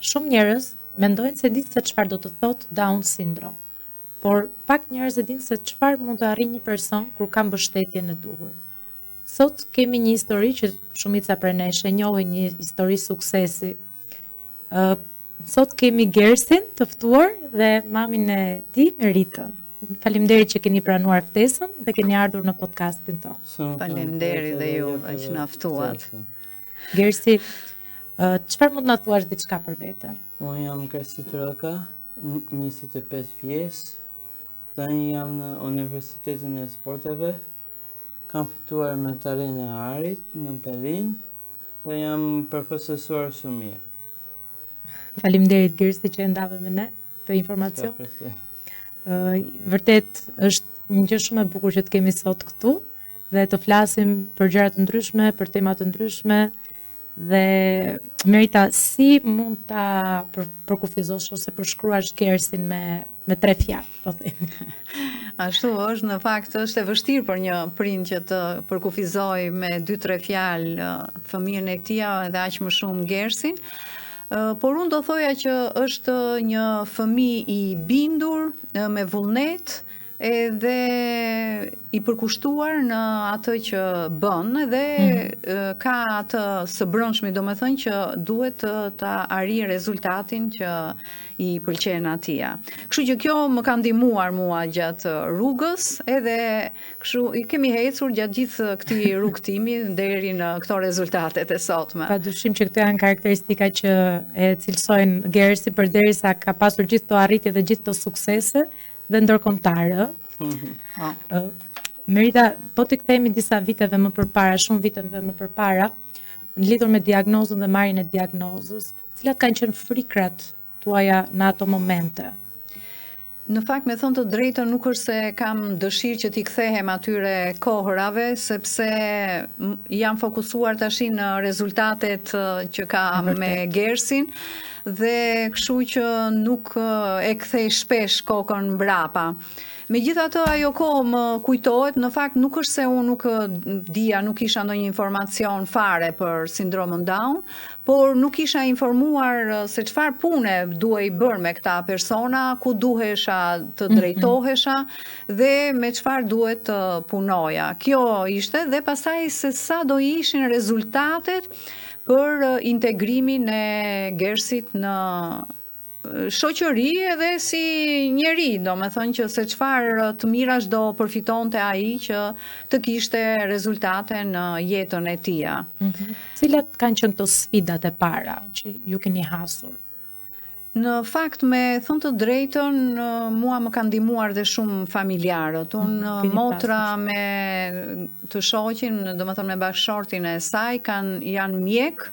shumë njerëz mendojnë se dinë se çfarë do të thotë Down syndrome, por pak njerëz e dinë se çfarë mund të arrijë një person kur ka mbështetjen e duhur. Sot kemi një histori që shumica prej nesh e njohin, një histori suksesi. Sot kemi Gersin të ftuar dhe mamin e tij, Meritën. Faleminderit që keni pranuar ftesën dhe keni ardhur në podcastin tonë. Faleminderit dhe juve që na ftuat. Gersi, çfarë mund na thuash diçka për veten? Unë jam Gersi Troka, 25 vjeç. Tani jam në Universitetin e Sporteve. Kam fituar medaljen e arit në Berlin dhe jam përfaqësuar shumë mirë. Faleminderit Gersi që ndave me ne të informacion. Vërtet është një gjë shumë e bukur që të kemi sot këtu dhe të flasim për gjëra të ndryshme, për tema të ndryshme dhe Merita, si mund ta përkufizosh ose përshkruash Gersin me 3 fjalë, po themi. Ashtu është, në fakt është e vështirë për një prind që të përkufizoj me 2-3 fjalë fëmijën e tij dhe aq më shumë Gersin. Por unë do thoja që është një fëmijë i bindur, me vullnet, edhe i përkushtuar në atë që bën dhe ka atë së brëndshmi, domethënë që duhet ta arrijë rezultatin që i pëlqen atij. Kështu që kjo më ka ndihmuar mua gjatë rrugës, edhe kështu i kemi ecur gjatë gjithë këtij rrugtimi deri në këto rezultatet e sotme. Padyshim që këto janë karakteristika që e cilësojnë Gersin përderisa ka pasur gjithë këto arritje dhe gjithë këto suksese dhe ndërkombëtare. Merita, po të kthehemi disa viteve më përpara, shumë viteve më përpara, lidhur me diagnozën dhe marrjen e diagnozës, cilat kanë qenë frikrat tuaja në ato momente? Në fakt, me thënë të drejtën, nuk është se kam dëshirë që t'i kthehem atyre kohërave, sepse jam fokusuar tash në rezultatet që ka me Gersin, dhe kështu që nuk e kthej shpesh kokën mbrapa. Megjithatë, ajo kohë më kujtohet, në fakt nuk është se unë nuk dija, nuk kisha ndonjë informacion fare për sindromën Down, por nuk isha informuar se çfarë pune duhej bërë me këta persona, ku duhesha të drejtohesha dhe me çfarë duhet të punoja. Kjo ishte dhe pastaj se sa do ishin rezultatet për integrimin e Gersit në shoqëri edhe si njeri, domethënë që se çfarë të mirash do përfitonte ai që të kishte rezultate në jetën e tij. Cilat kanë qenë këto sfidat e para që ju keni hasur? Në fakt, me thënë të drejtën, mua më kanë ndihmuar dhe shumë familjarët. Unë motra me të shoqin, domethënë me bashkëshortin e saj, janë mjek.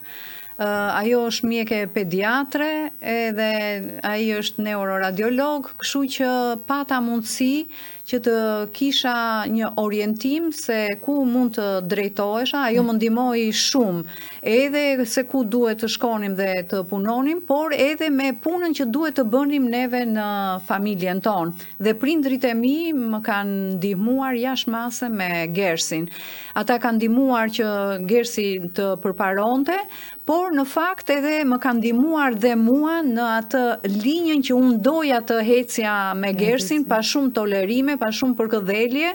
Ajo është mjeke pediatre edhe ai është neuroradiolog, kështu që pata mundësi që të kisha një orientim se ku mund të drejtohesha. Ajo më ndihmoi shumë, edhe se ku duhet të shkonim dhe të punonim, por edhe me punën që duhet të bënim neve në familjen tonë. Dhe prindrit e mi më kanë ndihmuar jashtëmase me Gersin. Ata kanë ndihmuar që Gersi të përparonte, por në fakt edhe më kanë ndihmuar dhe mua në atë linjën që unë doja të hecja me Gersin, pa shumë tolerime, pa shumë përkëdhelje,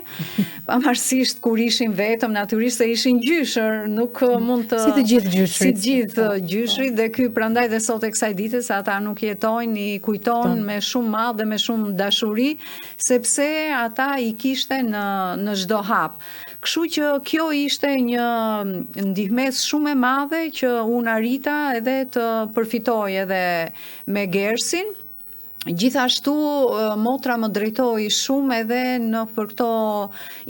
pavarësisht kur ishin vetëm, natyrisht se ishin gjyshër, nuk mund të... Si të gjithë gjyshrit. Si gjithë gjyshrit, dhe ky prandaj dhe sot e kësaj dite, se ata nuk jetojnë, i kujton me shumë madh dhe me shumë dashuri, sepse ata i kishte në çdo hap. Kështu që kjo ishte një ndihmes shumë e madhe që unë arrita edhe të përfitoj edhe me Gersin. Gjithashtu motra më drejtoi shumë edhe në për këto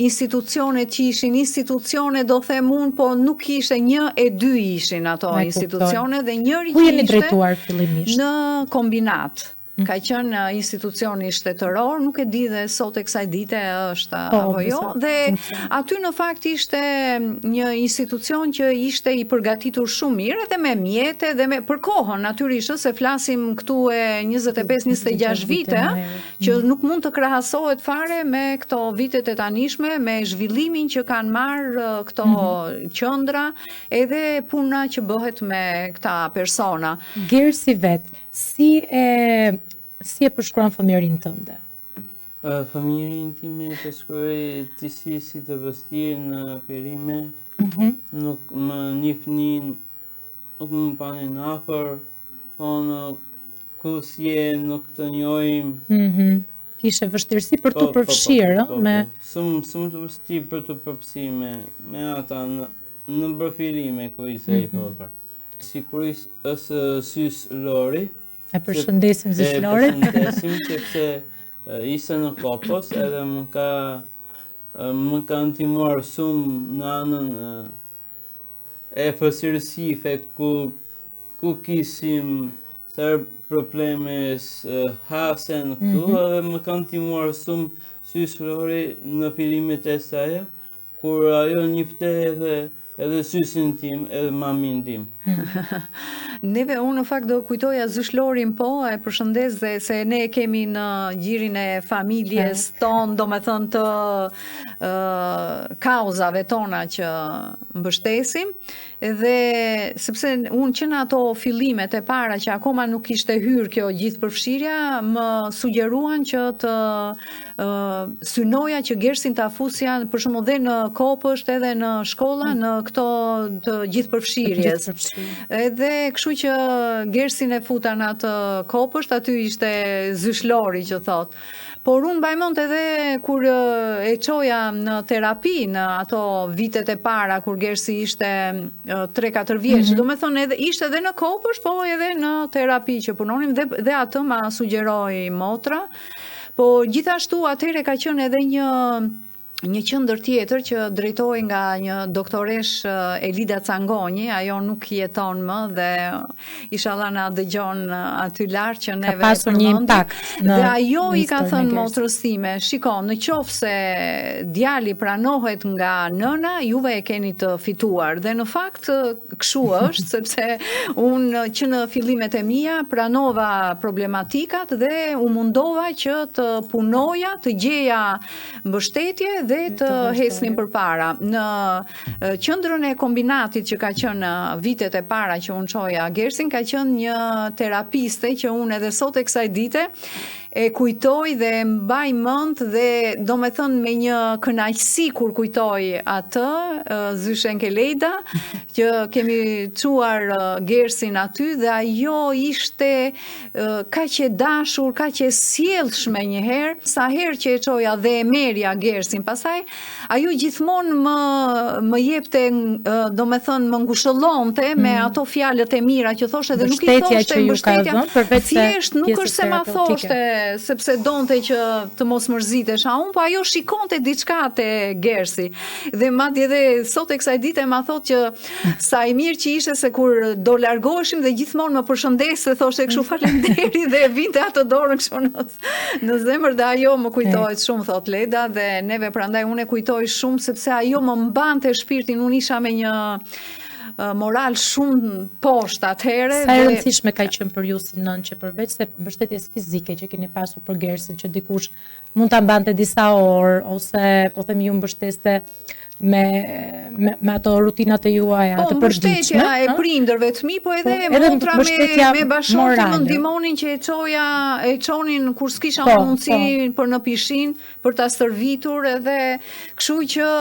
institucione që ishin institucione, do them unë, po nuk ishte 1 e 2 ishin ato institucione dhe njëri ku jeni drejtuar fillimisht? Në kombinat. ka qenë institucioni shtetëror, nuk e di dhe sot e kësaj dite është apo jo, dhe aty në fakt ishte një institucion që ishte i përgatitur shumë mirë edhe me mjete dhe për kohën natyrisht, se flasim këtu e 25-26 vite, që nuk mund të krahasohet fare me këto vitet e tanishme, me zhvillimin që kanë marrë këto qendra edhe puna që bëhet me këta persona. Gersi vet, si e përshkruan familjarin tënde? Familjarin time e përshkruaj si të vështirë në perime, nuk më njihnin, nuk më panin afër, thonë ku je, nuk të njohim. Kishe vështirësi për të përfshirë, me... Shumë të vështirë për të përfshirë me ata në përfirime ku ishte i popër. Sigurisht është Sys Lori. E përshëndesim Sys Lori. E përshëndesim sepse ishte në Kopës edhe më ka ndihmuar shumë në anën e përfshirësive ku kishim sër probleme hasen këtu edhe më ka ndihmuar shumë Sys Lori në fillimet e saj, kur ajo njifte edhe sysin tim, edhe mamin tim. Neve unë në fakt do kujtoja Zysh Lorin e përshëndes dhe se ne kemi në gjirin e familjes ton, do me thënë të kauzave tona që mbështesim, dhe sepse unë që në ato fillimet e para që akoma nuk ishte hyrë kjo gjithë përfshirja, më sugjeruan që të synoja që Gersin të afusja për shumë dhe në Kopësht edhe në shkolla në këto të gjithë përfshirjes. Edhe kështu që Gersin e futa në atë Kopësht, aty ishte Zysh Lori që thot. Por unë bajmont edhe kur e qoja në terapi në ato vitet e para, kur Gersi ishte 3-4 vjeç, do me thonë edhe ishte edhe në Kopësht, po edhe në terapi që punonim, dhe atë ma sugjeroi motra. Po gjithashtu atëre ka qenë edhe një qendër tjetër që drejtohej nga një doktoresh Elida Cangonji, ajo nuk jeton më dhe inshallah na dëgjon aty lart që neve ka pasur një impakt dhe ajo i ka thënë motrës time, shiko, në qoftë se djali pranohet nga nëna, juve e keni të fituar. Dhe në fakt kështu është, sepse unë që në fillimet e mia pranova problematikat dhe u mundova që të punoja, të gjeja mbështetje dhe të hesnim përpara. Në qendrën e kombinatit që ka qenë vitet e para që unë çoja Gersin, ka qenë një terapiste që unë edhe sot e kësaj dite e kujtoj dhe mbaj mend dhe do me thënë me një kënaqësi kur kujtoj atë, Zyshen Kelejda, që kemi çuar Gersin aty dhe ajo ishte kaq e dashur, kaq e sjellshme njëherë, sa herë që e çoja dhe e merja Gersin. Pastaj ajo gjithmonë më jepte, do me thënë më ngushëllonte me ato fjalët e mira që thoshte dhe nuk i thoshte mbështetja, thjesht nuk është se ma thoshte sepse donte që të mos mërzitesh unë, po ajo shikonte diçka te Gersi. Dhe madje edhe sot e kësaj dite ma thot që sa i mirë që ishte se kur do largoheshim dhe gjithmonë më përshëndeste, thoshte kështu faleminderit dhe vinte ato dorën kështu në zemër dhe ajo më kujtohet shumë, thot Leda, dhe neve prandaj unë e kujtoj shumë sepse ajo më mbante shpirtin, unë isha me një moral shumë poshtë atëherë. Sa e rëndësishme ka qenë për ju si nënë që përveç se mbështetjes fizike që keni pasur për Gersin, që dikush mund ta mbante disa orë ose po themi ju mbështeste me ato rutinat e juaja të përditshme. Mbështetja e prindërve të mi, po edhe motra me bashortë më ndihmonin që e çonin kur s'kisha mundësi për në pishin, për ta stërvitur edhe kështu që,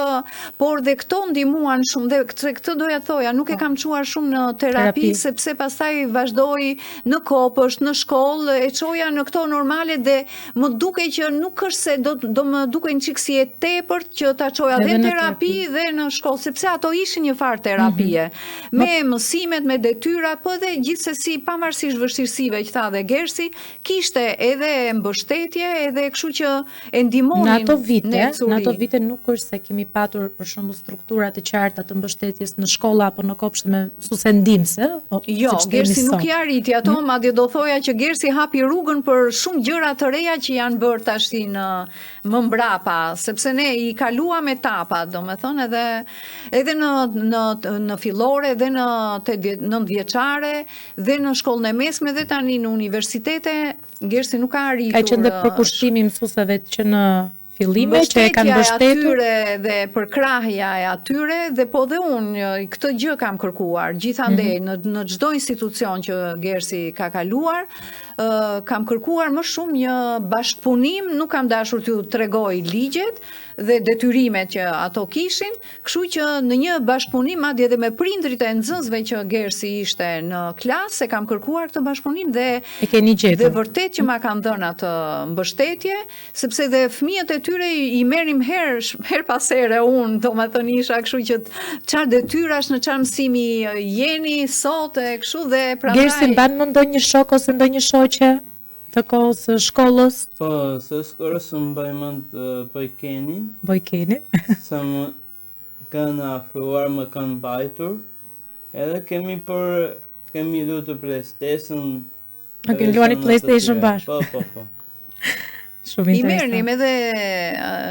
por dhe këto ndihmuan shumë dhe këtë doja thoja, nuk e kam çuar shumë në terapi sepse pastaj vazhdoi në Kopësht, në shkollë, e çoja në këto normale dhe më duke që nuk është se do më duken çik si e tepërt që ta çoja dhe terapi terapi dhe në shkollë, sepse ato ishin një farë terapie, me mësimet, me detyrat, po edhe gjithsesi pavarësisht vështirësive që tha dhe Gersi, kishte edhe mbështetje, edhe kështu që e ndihmonin në ato vite nuk është se kemi patur për shembull struktura të qarta të mbështetjes në shkolla apo në kopshte me mësuese ndihmëse. Jo, Gersi nuk i arriti ato, madje do thoja që Gersi hapi rrugën për shumë gjëra të reja që janë bërë tash në më mbrapa, sepse ne i kaluam etapat, domethënë edhe në fillore, dhe në 9-vjeçare, dhe në shkollën e mesme, dhe tani në universitete, Gersi nuk ka arritur. Ka qenë dhe përkushtimi mësuesave që në fillime që e kanë mbështetur atyre dhe përkrahja e atyre, dhe po dhe unë këtë gjë kam kërkuar gjithandej në çdo institucion që Gersi ka kaluar, kam kërkuar më shumë një bashkëpunim, nuk kam dashur t'ju tregoj ligjet dhe detyrimet që ato kishin, kështu që në një bashkëpunim madje edhe me prindrit e nxënësve që Gersi ishte në klasë, kam kërkuar këtë bashkëpunim dhe e keni gjetur. Dhe vërtet që ma kanë dhënë atë mbështetje, sepse dhe fëmijët e tyre i merrim her pas here, unë domethënë isha kështu që çfarë detyrash në çfarë mësimi jeni sot e kështu dhe prandaj. Gersi mban më ndonjë shok ose ndonjë shoqe të kohës së shkollës? Po, së shkollës më mbaj mend Bojkenin. Bojkenin. Sa më kanë afruar, më kanë mbajtur. Edhe kemi luajtur PlayStation. A keni luajtur PlayStation bashkë? Po. Shumë interesant. I merrnim edhe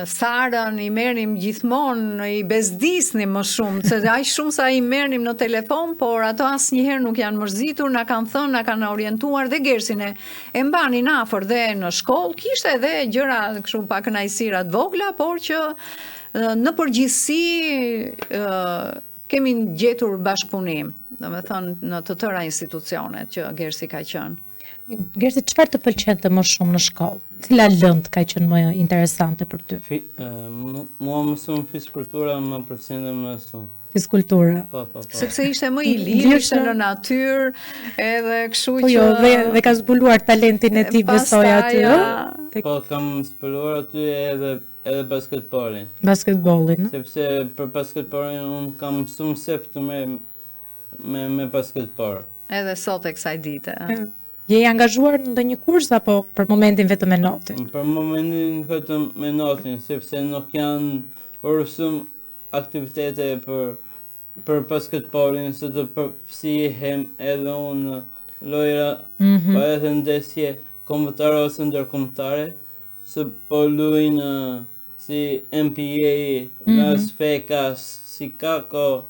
Sarën, i merrnim gjithmonë, i bezdisnim më shumë, se aq shumë sa i merrnim në telefon, por ato asnjëherë nuk janë mërzitur, na kanë thënë, na kanë orientuar dhe Gersin e mbanin afër dhe në shkollë, kishte edhe gjëra kështu pa kënaqësira të vogla, por që në përgjithësi kemi gjetur bashkëpunim, domethënë në të tëra institucionet që Gersi ka qenë. Gersi, çfarë të pëlqente më shumë në shkollë? Cila lëndë ka qenë më interesante për ty? Mua më shumë fizkultura më pëlqente më shumë. Fizkultura. Po. Sepse ishte më i lirë, ishte në natyrë, edhe kështu që... Po jo, dhe ka zbuluar talentin e tij, besoj aty, ë? Po, kam zbuluar aty edhe basketbolin. Basketbolin, ë? Sepse për basketbolin unë kam shumë sep të me basketbol. Edhe sot e kësaj dite, Je i angazhuar në ndonjë kurs apo për momentin vetëm me notin? Për momentin vetëm me notin, sepse nuk janë për shumë aktivitete për basketbolin, se të përfshihem edhe unë lojra, po edhe ndeshje kombëtare ose ndërkombëtare, se po luajnë si NBA, Las Vegas, Chicago,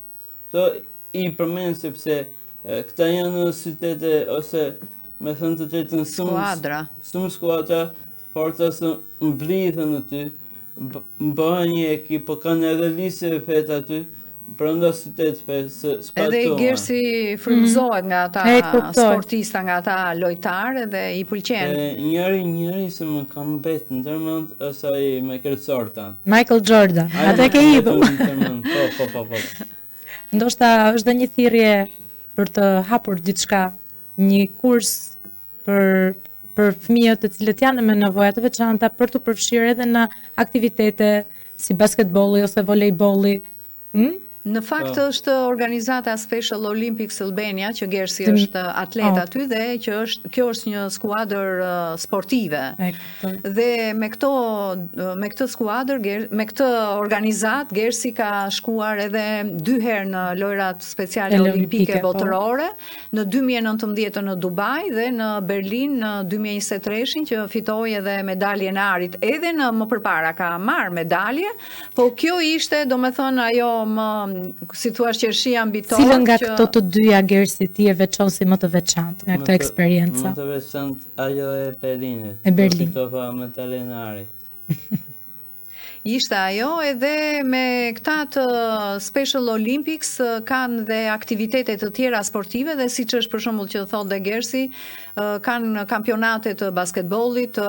to i përmend sepse këta janë qytete ose me thënë të drejtën shumë skuadra të forta së mblidhen aty, bëhen një ekip, po kanë edhe lise e fet aty, brenda qytetëve së sportuar. Edhe Gersi frymëzohet nga ata sportista, nga ata lojtarë dhe i pëlqen. Njëri që më kam mbet në ndërmend është ai Michael Jordan. Michael Jordan, atë ke idhull. Po. Ndoshta është dhe një thirrje për të hapur diçka, një kurs për fëmijët të cilët janë me nevoja të veçanta për të përfshirë edhe në aktivitete si basketbolli ose volejbolli. Në fakt është organizata Special Olympics Albania, që Gersi është atlet aty dhe që kjo është një skuadër sportive. Dhe me këtë skuadër, me këtë organizat, Gersi ka shkuar edhe 2 herë në lojrat speciale olimpike botërore, në 2019 në Dubai dhe në Berlin në 2023 që fitoi edhe medaljen e arit. Edhe në më përpara ka marrë medalje, po kjo ishte, domethënë, ajo si thua qershia mbi tokë. Cilën nga këto të dyja, Gersi, ti e veçon si më të veçantë nga këto eksperienca? Më të veçantë ajo e Berlinit. E Berlin. Fitova medaljen e arit. Ishte ajo, edhe me këta të Special Olympics kanë dhe aktivitete të tjera sportive dhe siç është për shembull që thot dhe Gersi, kanë kampionate të basketbollit, të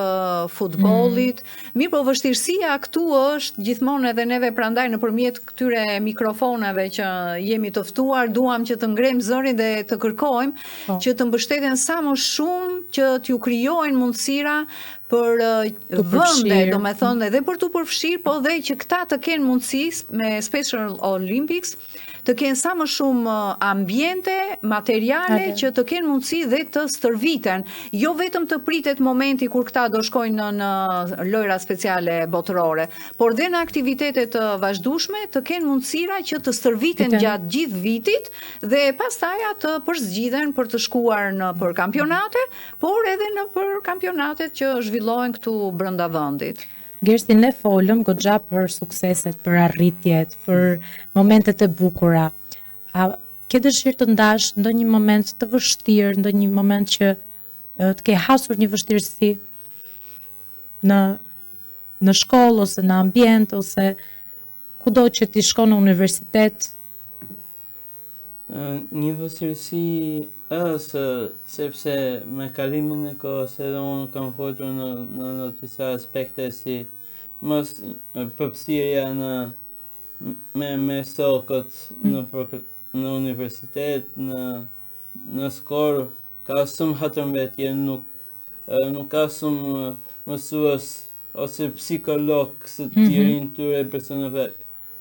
futbollit. Mirë, po vështirësia këtu është gjithmonë edhe neve prandaj nëpërmjet këtyre mikrofonave që jemi të ftuar, duam që të ngrem zërin dhe të kërkojmë që të mbështeten sa më shumë që t'ju krijojnë mundësira për vende, përfshirë. do me thënë edhe për të përfshirë, po dhe që këta të kenë mundësi me Special Olympics të kenë sa më shumë ambiente, materiale që të kenë mundësi dhe të stërviten. Jo vetëm të pritet momenti kur këta do shkojnë në lojra speciale botërore, por dhe në aktivitetet të vazhdueshme të kenë mundësira që të stërviten gjatë gjithë vitit dhe pastaja të përzgjidhen për të shkuar në për kampionate, por edhe në për kampionatet që zhvillohen këtu brenda vendit. Gersi, ne folëm goxha për sukseset, për arritjet, për momentet e bukura. A ke dëshirë të ndash ndonjë moment të vështirë, ndonjë moment që të ke hasur një vështirësi në shkollë ose në ambient ose kudo që ti shkon në universitet? Një vështirësi është sepse me kalimin e kohës edhe unë kam hoqur në disa aspekte si mos përfshirja me sokët në universitet, në skorë, ka shumë hatërmbetje, nuk ka shumë mësues ose psikolog së tjerin tyre personave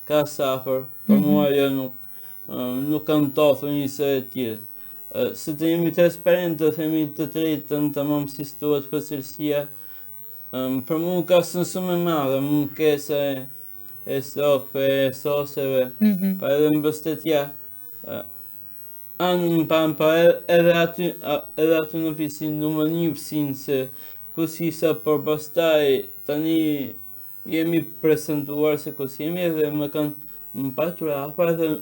ka safër, për mua jo nuk kam tofër njësë e tjerë. Se të jemi transparent, të themi të drejtën, të më mësistuat përësia, për mu ka shumë e madhe, më kesa e sokëve, e soseve, pa edhe mbështetja. Anë më panë, pa edhe aty në pisin, në më një pisin, se kusisa për pastaj, tani jemi prezentuar se kus jemi edhe më kanë më patur apa dhe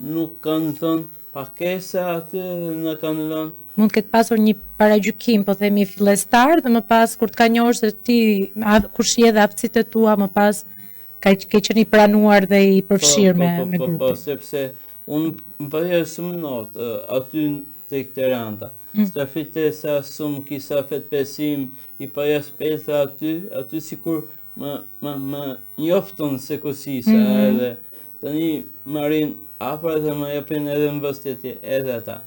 nuk kanë thënë pakesa aty dhe në kanë lënë. Mund këtë pasur një paragjykim, po themi fillestar, dhe më pas kur të ka njohur se ti, kur shje dhe aftësitë e tua, më pas ke qenë i pranuar dhe i përfshirë me grupin. Po, sepse unë përja shumë notë aty të këtë randa. Stafitesa shumë kisa fet pesim, i përja spetha aty sikur më njoftën se kusisa edhe tani marin apër dhe më jepin edhe mbështetje edhe ata.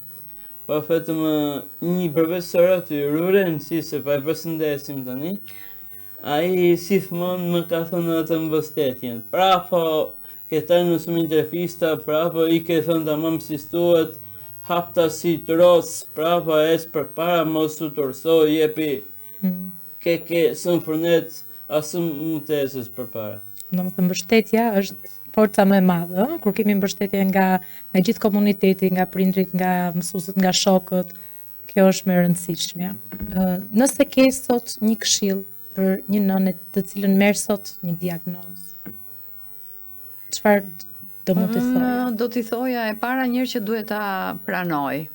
Pa vetëm një profesor aty, Ruren, si se pa e përshëndesim tani, a i gjithmonë më ka thënë atë mbështetjen. Prapo, këta në shumë intervista, prapo i ke thënë të më mësistuat, hapta si të rosë, prapo esë për para, mos u tërso, jepi, ke sëmë fërnet, asëm më të esës për para. Në më thëmë mbështetja është forca më e madhe, kur kemi mbështetje nga gjithë komuniteti, nga prindrit, nga mësuesët, nga shokët, kjo është më e rëndësishme. Nëse ke sot një këshill për një nënë të cilën merr sot një diagnozë, çfarë do mund të thoja? Do t'i thoja e para njërë që duhet ta pranoj.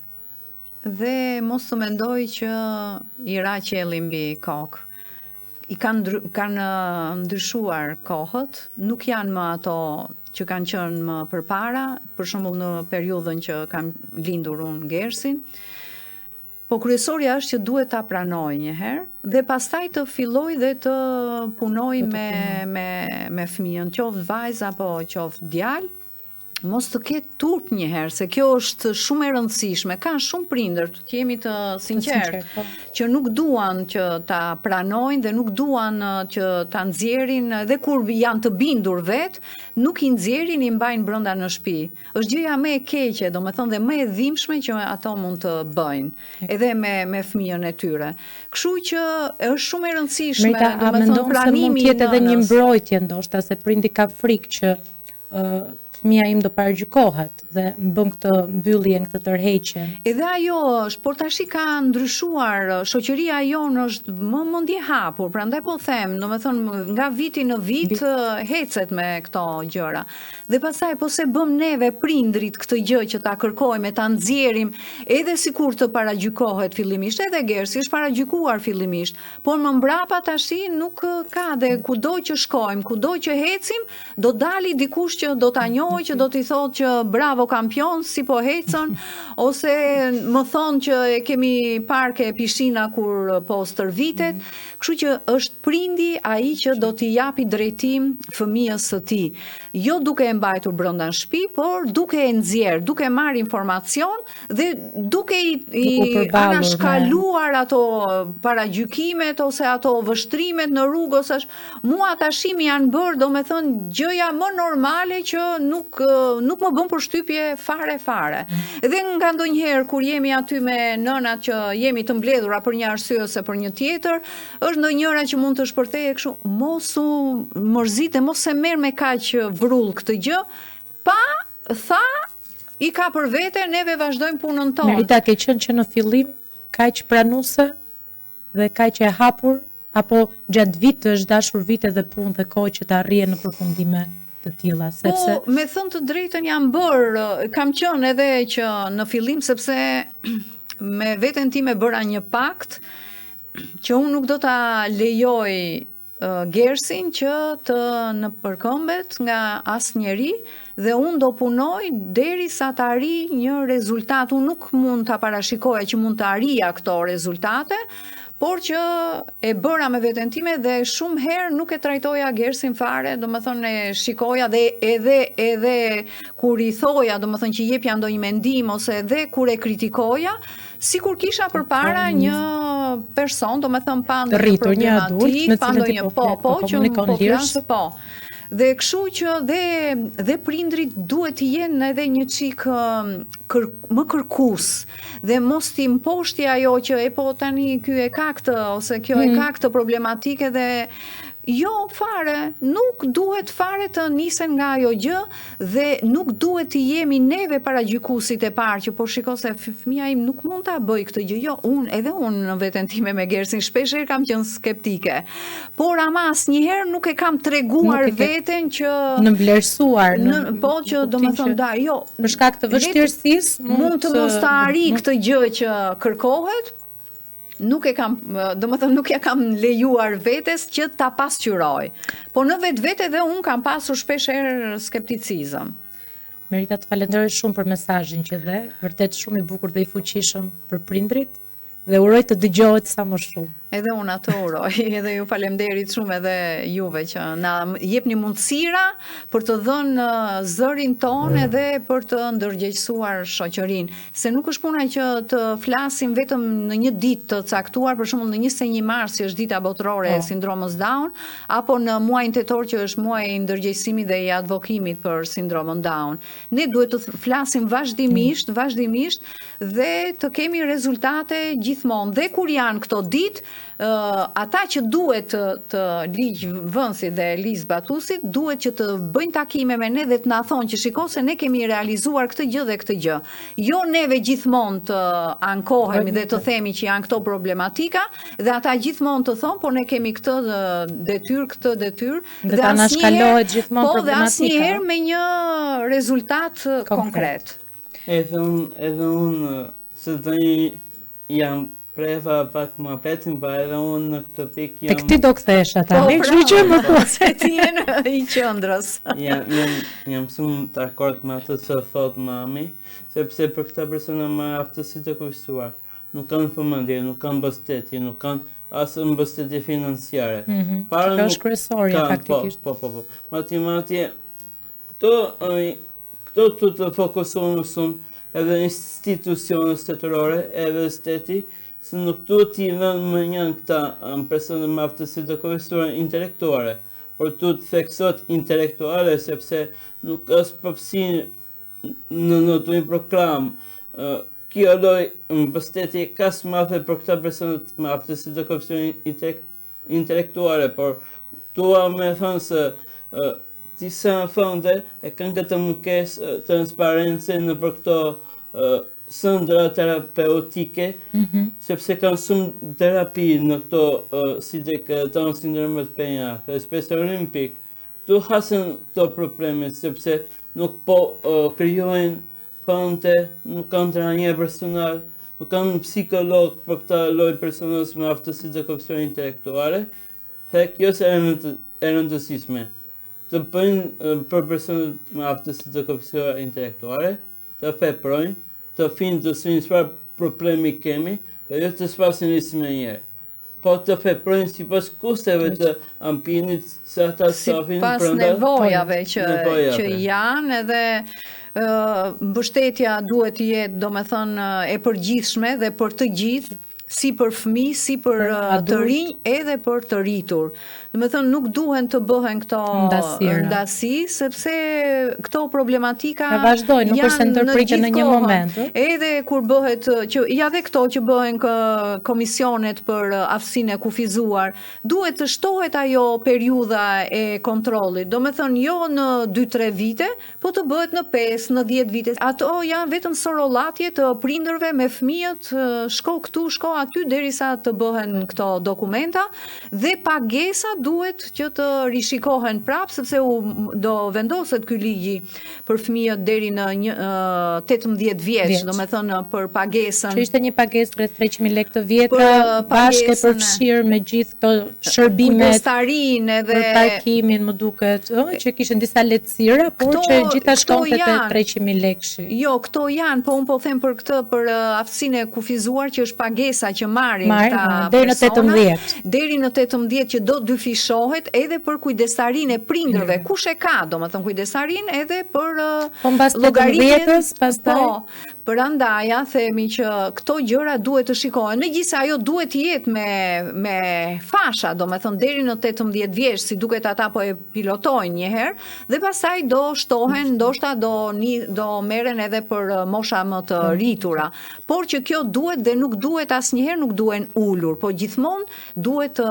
Dhe mos të mendoj që i ra qelli mbi kokë. I kanë ndryshuar kohët, nuk janë më ato që kanë qenë më përpara, për shembull në periudhën që kam lindur unë Gersin. Po kryesorja është që duhet ta pranoj një herë dhe pastaj të filloj dhe të punoj me fëmijën, qoftë vajzë apo qoftë djalë. Mos të ketë turp një herë, se kjo është shumë e rëndësishme. Ka shumë prindër, të jemi të sinqertë, që nuk duan që ta pranojnë dhe nuk duan që ta nxjerrin, dhe kur janë të bindur vetë, nuk i nxjerrin, i mbajnë brenda në shtëpi. Është gjëja më e keqe, domethënë dhe më e dhimbshme që ato mund të bëjnë, edhe me fëmijën e tyre. Kështu që është shumë e rëndësishme, domethënë pranimi. Mund të jetë edhe një mbrojtje ndoshta se prindi ka frikë që fëmia im do paragjykohet dhe më bën këtë mbylljen, këtë tërheqjen. Edhe ajo është, por tash ka ndryshuar, shoqëria jonë është më ndje hapur, prandaj po them, domethënë nga viti në vit hecet me këto gjëra. Dhe pastaj po se bëm neve prindrit këtë gjë që ta kërkojmë, ta nxjerrim, edhe sikur të paragjykohet fillimisht, edhe Gersi është paragjykuar fillimisht, por më mbrapa tash nuk ka, dhe kudo që shkojmë, kudo që hecim, do dali dikush që do ta njohë shkoj që do t'i thotë që bravo kampion, si po hecën, ose më thonë që e kemi parke pishina kur po stërvitet, kështu që është prindi ai që do t'i japi drejtim fëmijës së tij. Jo duke e mbajtur brenda në shtëpi, por duke e nxjerr, duke marrë informacion dhe duke i anashkaluar ato paragjykimet ose ato vështrimet në rrugë ose mua tashimi janë bërë, domethënë gjëja më normale që nuk më bën përshtypje fare. Dhe nga ndonjëherë kur jemi aty me nënat që jemi të mbledhura për një arsye ose për një tjetër, është ndonjëra që mund të shpërthejë kështu, mos u mërzite, mos e merr me kaq vrull këtë gjë, pa tha i ka për vete, neve vazhdojmë punën tonë. Merita, ke qenë që në fillim kaq pranuese dhe kaq e hapur, apo gjatë vitë është dashur vite dhe punë dhe kohë që të arrije në përfundime të tilla, sepse po, me thënë të drejtën jam bërë, kam qenë edhe që në fillim sepse me veten time bëra një pakt që unë nuk do ta lejoj Gersin që të në përkëmbet nga asnjëri dhe unë do punoj derisa të arrijë një rezultat. Unë nuk mund ta parashikoja që mund të arrija këto rezultate, por që e bëra me veten time dhe shumë herë nuk e trajtoja Gersin fare, domethënë e shikoja dhe edhe kur i thoja, domethënë që jepja ndonjë mendim ose edhe kur e kritikoja, sikur kisha përpara një person, domethënë pa ndonjë problematik, pa ndonjë që po flas, po. Dhe kështu që dhe prindrit duhet të jenë edhe një çik më kërkues dhe mos t'i mposhti ajo që e po tani ky e ka këtë ose kjo e ka këtë problematike dhe jo fare, nuk duhet fare të nisen nga ajo gjë dhe nuk duhet të jemi neve paragjykuesit e parë që po shiko se fëmia im nuk mund ta bëj këtë gjë. Jo, edhe unë në veten time me Gersin shpeshherë kam qenë skeptike. Por ama asnjëherë nuk e kam treguar veten që në vlerësuar, po që domethënë jo, për shkak të vështirësisë mund të mos ta arri këtë gjë që kërkohet. Nuk e kam, domethënë nuk ja kam lejuar vetes që ta pasqyroj. Po në vetvete dhe unë kam pasur shpeshherë skepticizëm. Merita, të falenderoj shumë për mesazhin që dhe, vërtet shumë i bukur dhe i fuqishëm për prindrit dhe uroj të dëgjohet sa më shumë. Edhe unë atë uroj, edhe ju falemderit shumë edhe juve që na jepni mundësira për të dhënë zërin ton edhe për të ndërgjegjësuar shoqërinë. Se nuk është puna që të flasim vetëm në një ditë të caktuar, për shembull në 21 mars që është dita botërore e sindromës Down, apo në muajin tetor që është muaji i ndërgjegjësimit dhe i advokimit për sindromën Down. Ne duhet të flasim vazhdimisht dhe të kemi rezultate gjithmonë. Dhe kur janë këto ditë, ata që duhet të ligjvënësit dhe ligjzbatuesit duhet që të bëjnë takime me ne dhe të na thonë që shiko se ne kemi realizuar këtë gjë dhe këtë gjë. Jo neve gjithmonë të ankohemi dhe të themi që janë këto problematika dhe ata gjithmonë të thonë, por ne kemi këtë detyrë dhe ta anashkalohet gjithmonë problematika. Po dhe asnjëherë me një rezultat konkret. Edhe unë se të jam preva pak më petin, pa edhe unë në këtë pikë jam... Tek ti do kthesh ata, kështu që më po se ti jenë i qendrës. Jam shumë të dakord me atë që thot mami, sepse për këta persona me aftësi të kufizuar, nuk kanë vëmendje, nuk kanë mbështetje, nuk kanë asë mbështetje financiare. Kjo është kryesorja faktikisht. Po. Matje, këto të fokusohen shumë edhe institucione shtetërore, edhe shteti, se nuk duhet t'i vënë më njën këta persone me aftësi të kufizuar intelektuale, por duhet të theksot intelektuale, sepse nuk është përfësi në të një proklam. Kjo lloj mbështetje ka smate për këta persone me aftësi të kufizuar intelektuale, por tua me thënë se disa fonde e kanë këtë mungesë transparence në për këto sëndra terapeutike, sepse kanë shumë terapi në këto si tek Down syndrome të penjave, Special Olympic. Tu hasen këto probleme, sepse nuk po krijojnë fonte, nuk kanë trajnje personal, nuk kanë psikolog për këta lloj personas me aftësi të kufizuar intelektuale. Kjo është e rëndësishme. të bëjnë për personat me aftësi të koeficientuar intelektuale, të veprojnë, të finë të svinë çfarë problemi kemi, dhe jo të shpasin nisë me njerë. Po të veprojnë sipas kusteve të ampinit, se ata shafin sipas nevojave që janë edhe mbështetja duhet të jetë, domethënë, e përgjithshme dhe për të gjithë, si për fëmijë, si për të rinj, edhe për të rritur. Domethënë nuk duhen të bëhen këto ndasi, sepse këto problematika vazhdojnë, nuk është se ndërpriten në një moment. Edhe kur bëhet që ja dhe këto që bëhen komisionet për aftësinë e kufizuar, duhet të shtohet ajo periudha e kontrollit. Domethënë jo në 2-3 vite, po të bëhet në 5, në 10 vite. Ato janë vetëm sorollatje të prindërve me fëmijët, shko këtu, shko aty derisa të bëhen këto dokumenta dhe pagesa duhet që të rishikohen prapë, sepse do vendoset ky ligji për fëmijët deri në 18 vjeç, domethënë për pagesën. Që ishte një pagesë rreth 300.000 lekë të vjetra, bashkë e përfshirë me gjithë këto shërbimet, kujdestarinë edhe për parkimin, më duket, që kishin disa lehtësira, por që gjitha shkonte te 300.000 lekë. Jo, këto janë, po unë po them për këtë, për aftësinë e kufizuar që është pagesa që marrin këta deri në 18. Deri në 18 që do dyfishohet edhe për kujdestarinë e prindërve. Kush e ka, domethënë kujdestarinë edhe për llogaritjen. Pastaj Prandaj themi që këto gjëra duhet të shikohen. Megjithëse ajo duhet të jetë me fasha, domethënë deri në 18 vjeç, si duket ata po e pilotojnë një herë, dhe pastaj do shtohen, ndoshta do merren edhe për mosha më të rritura. Por që kjo duhet dhe nuk duhet asnjëherë nuk duhen ulur, po gjithmonë duhet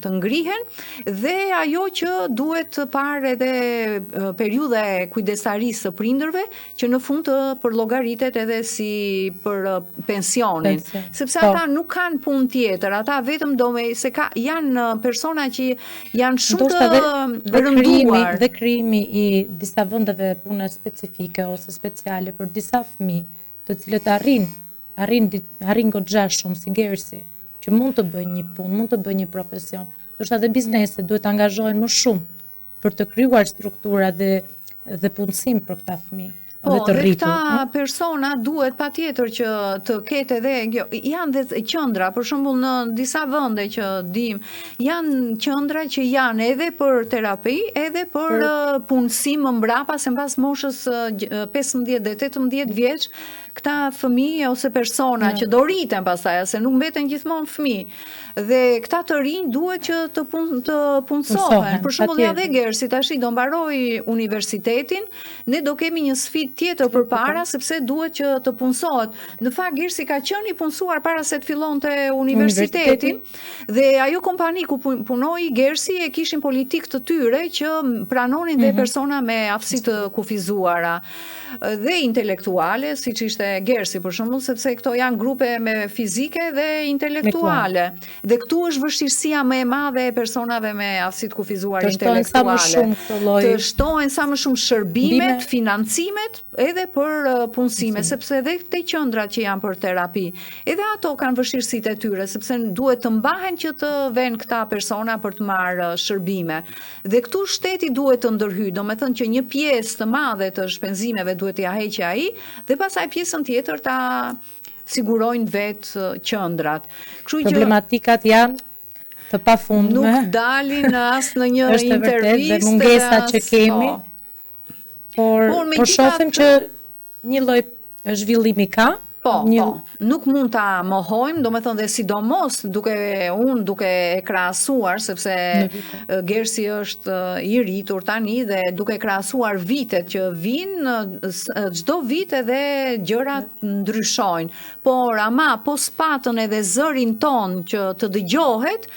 të ngrihen dhe ajo që duhet të parë edhe periudha e kujdestarisë së prindërve që në fund të përllogaritet edhe si për pensionin, sepse ata nuk kanë punë tjetër, ata vetëm janë persona që janë shumë të rënduar. Dhe krijimi i disa vendeve pune specifike ose speciale për disa fëmijë, të cilët arrin goxha shumë si Gersi, që mund të bëjnë një punë, mund të bëjnë një profesion, ndoshta edhe biznese duhet të angazhohen më shumë për të krijuar struktura dhe punësim për këta fëmijë. Po, dhe këta persona duhet patjetër që të ketë edhe, janë dhe qendra, për shembull në disa vende që dim, janë qendra që janë edhe për terapi, edhe për punësim më mbrapa, se mbas moshës 15 dhe 18 vjeç, këta fëmijë ose persona që do rriten pastaj, se nuk mbeten gjithmonë fëmijë. Dhe këta të rinj duhet që të punësohen. Për shembull ja dhe Gersi tashi do mbaroj universitetin, ne do kemi një sfidë tjetër përpara sepse duhet që të punësohet. Në fakt Gersi ka qenë i punësuar para se të fillonte universitetin dhe ajo kompani ku punoi Gersi e kishin politikë të tyre që pranonin dhe persona me aftësi të kufizuara dhe intelektuale, siç ishte Gersi për shembull, sepse këto janë grupe me fizike dhe intelektuale. Dhe këtu është vështirësia më e madhe e personave me aftësi të kufizuar intelektuale. Të shtohen sa më shumë shërbimet, financimet edhe për punësime, sepse edhe te qendrat që janë për terapi, edhe ato kanë vështirësitë e tyre, sepse duhet të mbahen që të vënë këta persona për të marrë shërbime. Dhe këtu shteti duhet të ndërhyjë, domethënë që një pjesë të madhe të shpenzimeve duhet t'ia heqë ai dhe pastaj pjesën tjetër ta sigurojnë vetë qendrat. Problematikat janë të pafundme. Nuk dalin as në një intervistë. Dhe mungesa që kemi. Por shohim që një lloj zhvillimi ka. Po, nuk mund ta mohojmë, domethënë dhe sidomos duke e krahasuar, sepse Gersi është i rritur tani dhe duke krahasuar vitet që vinë, çdo vit edhe gjërat ndryshojnë. Por ama po spatën edhe zërin ton që të dëgjohet,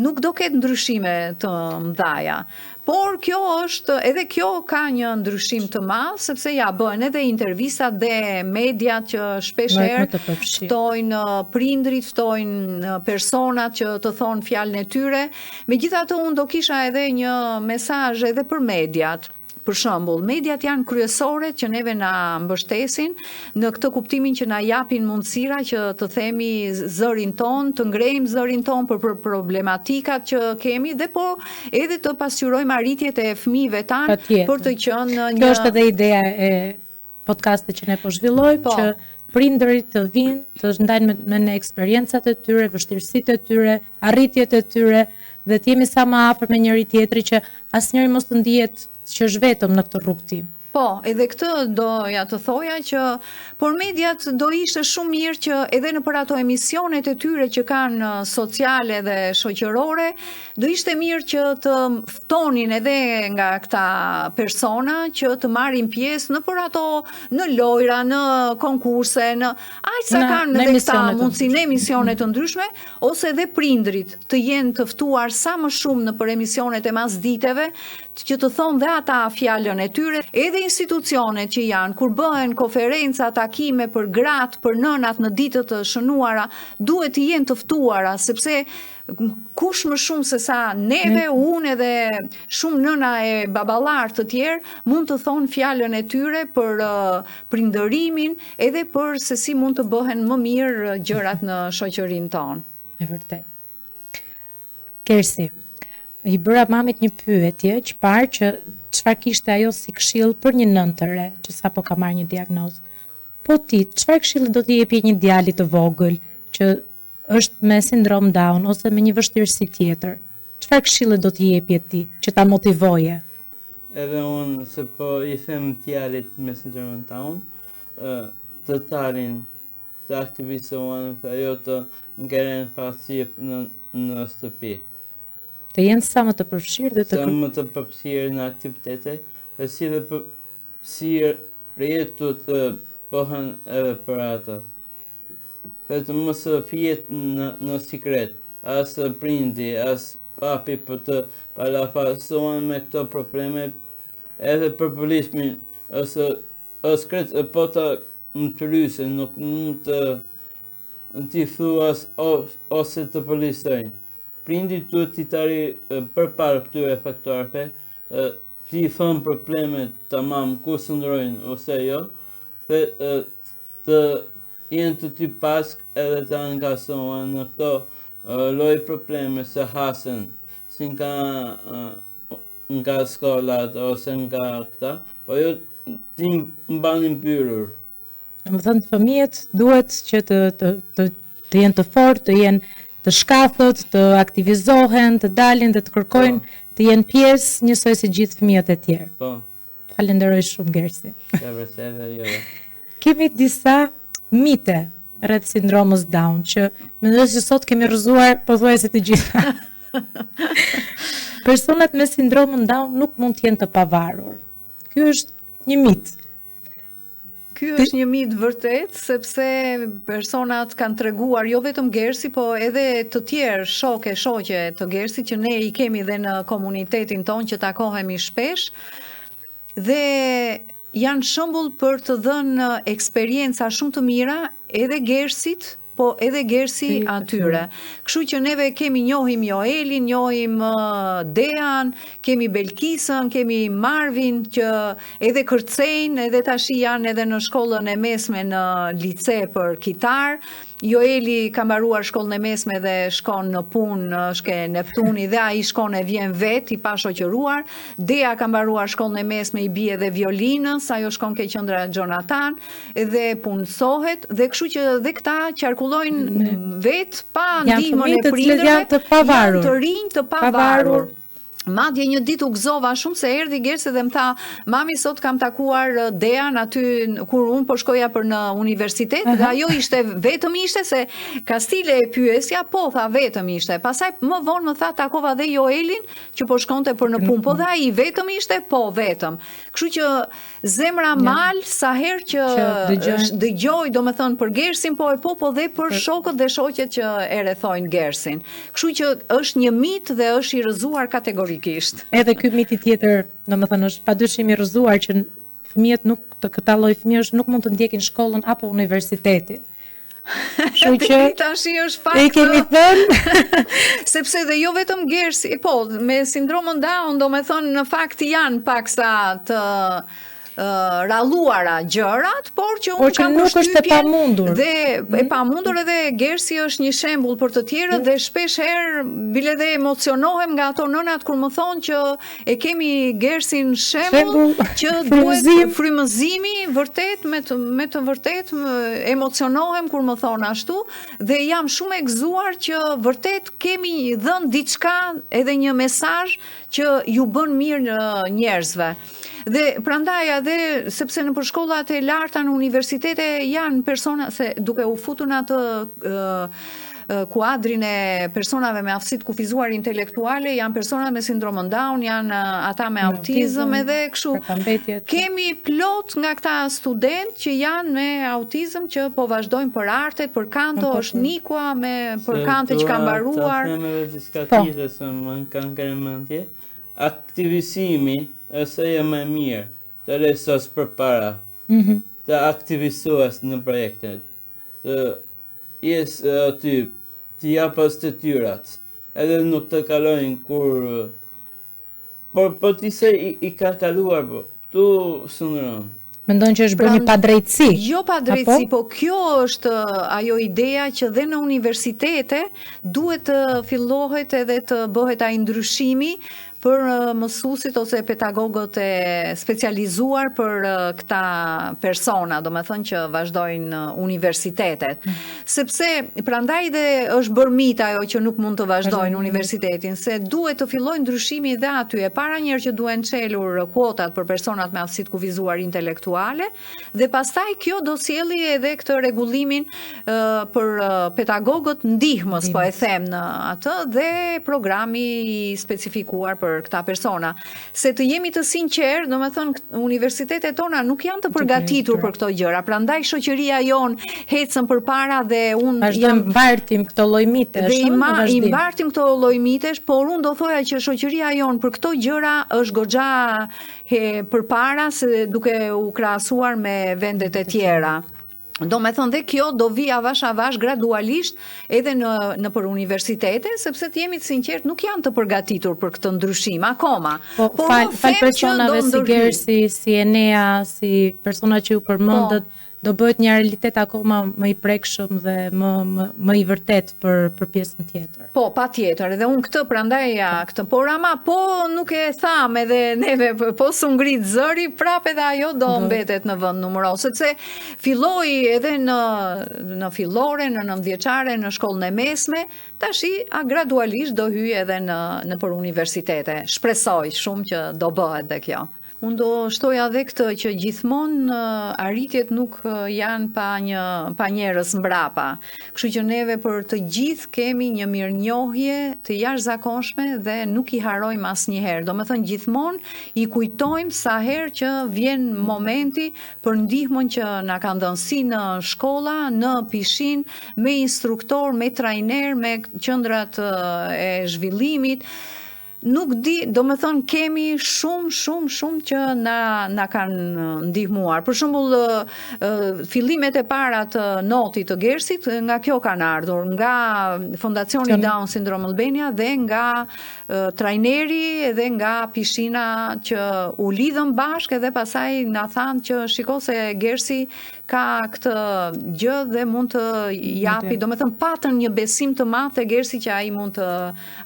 nuk do ketë ndryshime të mëdha. Por edhe kjo ka një ndryshim të madh, sepse ja bëhen edhe intervistat dhe mediat që shpeshherë ftojnë prindrit, ftojnë personat që të thonë fjalën e tyre. Megjithatë unë do kisha edhe një mesazh edhe për mediat. për shembull, mediat janë kryesore që neve na mbështesin në këtë kuptimin që na japin mundësira që të themi zërin ton, të ngrejmë zërin ton për problematikat që kemi dhe po edhe të pasqyrojmë arritjet e fëmijëve tanë për të qenë në një... Kjo është edhe ideja e podcastit që ne po zhvillojmë, që prindërit të vinë, të ndajnë me eksperiencat e tyre, vështirësitë e tyre, arritjet e tyre, dhe të jemi sa më afër me njëri tjetri që asnjëri mos të ndihet që është vetëm në këtë rrugtim. Po, edhe këtë doja të thoja që por mediat do ishte shumë mirë që edhe në për ato emisionet e tyre që kanë sociale dhe shoqërore, do ishte mirë që të ftonin edhe nga këta persona që të marrin pjesë në për ato në lojra, në konkurse, në sa kanë edhe këta mundësi në emisione të ndryshme, ose edhe prindrit të jenë të ftuar sa më shumë në për emisionet e masditeve, që të thonë dhe ata fjalën e tyre, edhe institucionet që janë, kur bëhen konferenca, takime për gratë, për nënat në ditët të shënuara, duhet të jenë të ftuara, sepse kush më shumë se sa neve, unë edhe shumë nëna e baballar të tjerë, mund të thonë fjalën e tyre për prindërimin, edhe për se si mund të bëhen më mirë gjërat në shoqërinë tonë. E vërtet. Kersi, i bëra mamit një pyetje që parë që çfarë kishte ajo si këshill për një nënë të re që sapo ka marrë një diagnozë. Po ti, çfarë këshilli do t'i jepje një djalit të vogël që është me sindrom Down ose me një vështirësi tjetër? Çfarë këshilli do t'i jepje ti që ta motivoje? Edhe unë se po i them djalit me sindrom Down, të tarin, të aktivizohen, ajo të ngeren pasif në shtëpi. Të jenë sa më të përfshirë dhe sa më të përfshirë në aktivitete, dhe si rjetu të bëhen edhe për ato. Dhe të mos fjet në sekret, as prindi, as papi për të balafasohen me këto probleme, edhe për polismin, ose kretë po të më të rysë, nuk mund të t'i thuas ose të polisojnë. Prindi duhet t'i tari përpara këtyre faktorëve, t'i thënë problemet tamam ku sëndrojnë ose jo, dhe të jenë të t'i pask edhe të angasohen në këto lloj probleme se hasen, si nga skolat ose nga këta, po jo t'i mbanin mbyllur. Më thënë fëmijët duhet që të jenë të fortë, të jenë të shkathët, të aktivizohen, të dalin dhe të kërkojnë, të jenë pjesë njësoj si gjithë fëmijët e tjerë. Po. Falenderoj shumë, Gersi. Jo. Kemi disa mite rreth sindromës Down, që mendoj se sot kemi rrëzuar pothuajse të gjitha. Personat me sindromën Down nuk mund të jenë të pavarur. Ky është një mit. Ky është një mit vërtet, sepse personat kanë treguar, jo vetëm Gersi, po edhe të tjerë shoqe të Gersi, që ne i kemi dhe në komunitetin ton që takohemi shpesh, dhe janë shembull për të dhënë eksperjenca shumë të mira edhe Gersit, po edhe Gersi atyre. Kështu që neve njohim Joelin, njohim Dean, kemi Belkisën, kemi Marvin, që edhe kërcejnë, edhe tash janë edhe në shkollën e mesme në lice për kitar. Joeli ka mbaruar shkollën e mesme dhe shkon në punë, shke Neptuni, dhe ai shkon e vjen vet, i pa shoqëruar. Dea ka mbaruar shkollën e mesme, i bie dhe violinës, ajo shkon ke qendra Jonathan dhe punësohet, dhe kështu që dhe këta qarkullojnë vet pa ndihmën e prindërve, janë të rinj të pavarur. Madje një ditë u gëzova shumë se erdhi Gersi dhe më tha, mami sot kam takuar Dean aty kur unë po shkoja për në universitet, dhe ajo vetëm ishte se Kastile e pyesja, po tha vetëm ishte. Pastaj më vonë më tha takova dhe Joelin që po shkonte për në punë, po dhe ai vetëm ishte, po vetëm. Kështu që zemra mal sa herë që dëgjoj, domethënë për Gersin, po dhe për shokët dhe shoqet që e rrethojnë Gersin. Kështu që është një mit dhe është i rrëzuar kategorik. Edhe ky miti tjetër, domethënë është padyshim i rrëzuar që fëmijët këta lloj fëmijësh nuk mund të ndjekin shkollën apo universitetin. Kështu që tash është fakt. e kemi thënë. Sepse dhe jo vetëm Gersi, po, me sindromën Down, do me thonë në fakt janë paksa të ralluara gjërat, por që unë kam nuk është e pamundur. Dhe e pamundur edhe Gersi është një shembull për të tjerët dhe shpesh herë bile dhe emocionohem nga ato nënat kur më thonë që e kemi Gersin shembull që duhet frymëzimi vërtet me të vërtet emocionohem kur më thonë ashtu dhe jam shumë e gëzuar që vërtet kemi dhënë diçka edhe një mesazh që ju bën mirë njerëzve. Dhe prandaj edhe sepse në përshkollat e larta në universitete janë persona se duke u futur në atë kuadrin e personave me aftësitë kufizuar intelektuale, janë persona me sindromën Down, janë ata me autizëm edhe kështu. Kemi plot nga këta student që janë me autizëm që po vazhdojnë për artet, për kanto, është Nikua për kante që ka mbaruar. Aktivisimi është ajo më mirë të resos për para, të aktivisohes në projektet, të jesë aty, të japës të tyrat, edhe nuk të kalojnë kur... Por ti se i ka kaluar, tu sundron. Mendon që është bërë një padrejtësi? Jo padrejtësi, po kjo është ajo ideja që dhe në universitete duhet të fillohet edhe të bëhet ai ndryshimi për mësuesit ose pedagogët e specializuar për këta persona, do me thënë që vazhdojnë universitetet. Sepse prandaj dhe është bërë mit ajo që nuk mund të vazhdojnë universitetin, se duhet të fillojnë ndryshimi dhe aty. E para njerë që duhen çelur kuotat për personat me aftësitë kufizuar intelektuale, dhe pastaj kjo do sjelli edhe këtë rregullimin për pedagogët ndihmës, po e them në atë, dhe programi i specifikuar për këta persona. Se të jemi të sinqerë, do me thënë, universitetet tona nuk janë të përgatitur për këto gjëra, prandaj shoqëria jonë hecën përpara dhe unë vazhdojmë mbartim këto lloj mitesh. Dhe i mbartim këto lloj mitesh, por unë do thoja që shoqëria jonë për këto gjëra është goxha përpara se duke u krahasuar me vendet e tjera. Do me thënë dhe kjo do vi avash gradualisht edhe në për universitete, sepse të jemi të sinqert nuk janë të përgatitur për këtë ndryshim, akoma. Po fal personave si Gersi, si Enea, si persona që ju përmendët, do bëhet një realitet akoma më i prekshëm dhe më i vërtet për pjesën tjetër. Po, patjetër, edhe unë këtë prandaj këtë, por ama po nuk e tham edhe neve, po s'u ngrit zëri, prap edhe ajo do mbetet në vend numëros, sepse filloi edhe në fillore, në 9-vjeçare, në shkollën e mesme, tashi gradualisht do hyjë edhe në për universitete. Shpresoj shumë që do bëhet dhe kjo. Unë do shtoja dhe këtë që gjithmonë arritjet nuk janë pa njerëz mbrapa. Kështu që neve për të gjithë kemi një mirënjohje të jashtëzakonshme dhe nuk i harojmë asnjëherë. Do me thënë gjithmonë i kujtojmë sa herë që vjen momenti për ndihmën që na kanë dhënë si në shkolla, në pishin, me instruktor, me trajner, me qendrat e zhvillimit. Nuk di, do me thënë kemi shumë që na kanë ndihmuar. Për shembull, fillimet e para të notit të Gersit, nga kjo kanë ardhur, nga Fondacioni Down Syndrome Albania dhe nga trajneri dhe nga pishina që u lidhëm bashkë edhe pasaj na thanë që shiko se Gersi ka këtë gjë dhe mund të japi, do me thënë patën një besim të madh te Gersi që ai mund të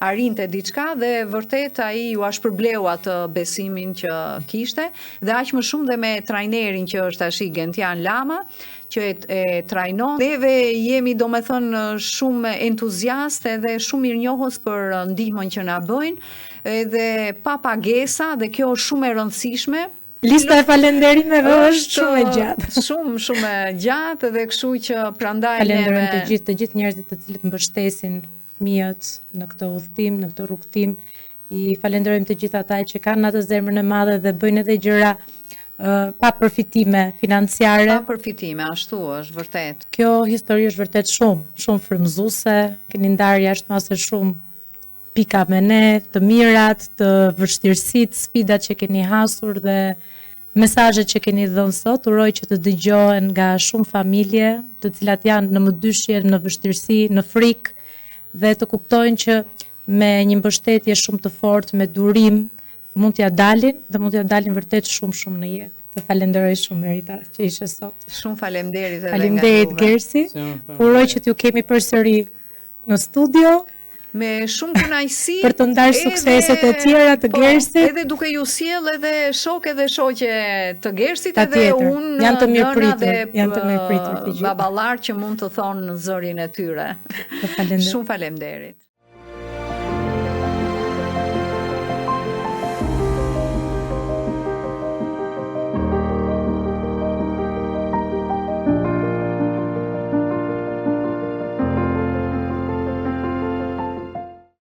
arrinte diçka dhe vërtet ai ju shpërbleu atë besimin që kishte dhe aq më shumë dhe me trajnerin që është tash Gentian Lama që e trajnon. Neve jemi do me thënë shumë entuziaste dhe shumë mirënjohës për ndihmën që na bëjnë edhe pa pagesa dhe kjo është shumë e rëndësishme. Lista e falënderimeve është shumë e gjatë. Shumë e gjatë dhe kështu që prandaj falenderojmë të gjithë njerëzit të cilët mbështesin fëmijët në këtë udhtim, në këtë rrugtim. I falenderojmë të gjithë ata që kanë atë zemrën e madhe dhe bëjnë edhe gjëra pa përfitime financiare. Pa përfitime, ashtu është vërtet. Kjo histori është vërtet shumë frymëzuese. Keni ndarë jashtëmase shumë pika me ne, të mirat, të vështirësitë, sfidat që keni hasur dhe mesazhet që keni dhënë sot. Uroj që të dëgjohen nga shumë familje, të cilat janë në mëdyshje, në vështirësi, në frikë dhe të kuptojnë që me një mbështetje shumë të fortë, me durim, mund t'ja dalin dhe mund t'ja dalin vërtet shumë në jetë. Të falenderoj shumë Merita që ishe sot. Shumë faleminderit edhe nga Faleminderit juve. Gersi. Uroj që t'ju kemi përsëri në studio. Me shumë kënaqësi Për të ndarë sukseset e tjera të Gersit. Edhe duke ju sjell edhe shok edhe shoqe të Gersit edhe Patjetër. unë Janë të mirëpritur, dhe janë të mirëpritur të gjithë. baballar që mund të thonë në zërin e tyre. Të falenderoj. Shumë faleminderit.